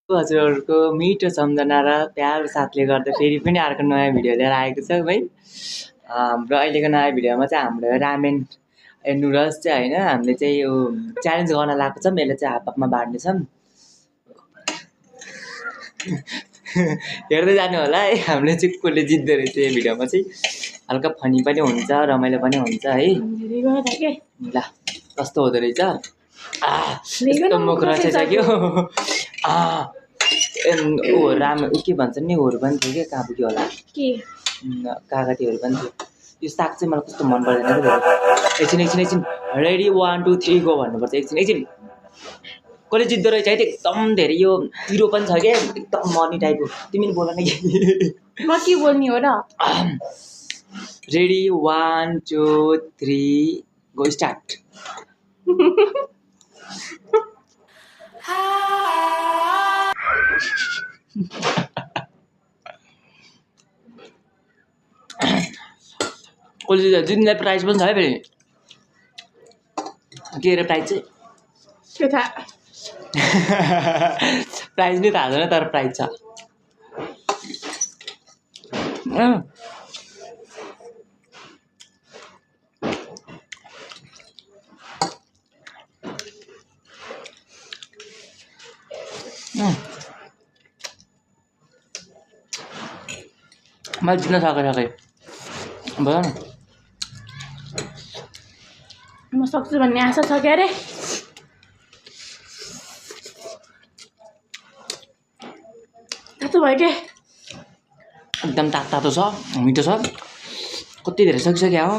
हजुरहरूको मिठो सम्झना र प्यार साथले गर्दा फेरि पनि अर्को नयाँ भिडियो लिएर आएको छ है। हाम्रो अहिलेको नयाँ भिडियोमा चाहिँ हाम्रो रामेन नुडल्स चाहिँ होइन हामीले चाहिँ यो च्यालेन्ज गर्न लगाएको छौँ। यसले चाहिँ हाफ हाफमा बाँड्नेछौँ। हेर्दै जानु होला है हामीले चाहिँ कसले जित्दो रहेछ यो भिडियोमा चाहिँ। हल्का फनी पनि हुन्छ रमाइलो पनि हुन्छ है। ल कस्तो हुँदो रहेछ यस्तो मुख रसिसक्यो। ऊ राम ऊ के भन्छ नि ऊहरू पनि थियो क्या काबुकी होला कागतीहरू पनि थियो। यो साग चाहिँ मलाई कस्तो मन पर्दैन क्या। एकछिन रेडी 1 2 3 गो भन्नुपर्छ। एकछिन कसले जित्दो रहेछ है। एकदम धेरै यो पिरो पनि छ क्या एकदम मर्नी टाइपको। तिमी नि बोल न म के बोल्ने हो र। Ready 1 2 3 go start. कसले जित्ने प्राइज पनि छ है फेरि। के अरे प्राइज चाहिँ के थाहा प्राइज नै थाहा छैन तर प्राइज छ। मैले जित्न सकेँ भयो न। म सक्छु भन्ने आशा छ क्या अरे। तातो भयो के एकदम तातो छ मिठो छ। कति धेरै सकिसक्यो हो।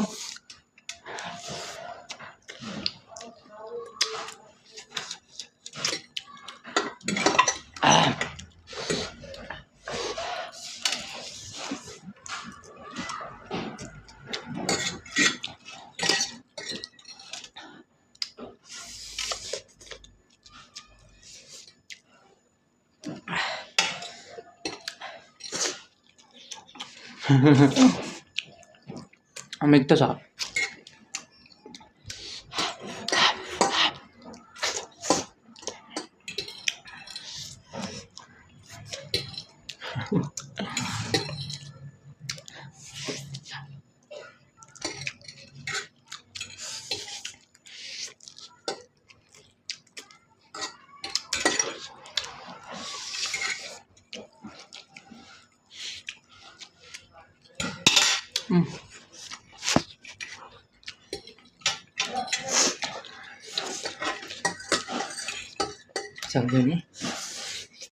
मिठो छ। सक्दैन नि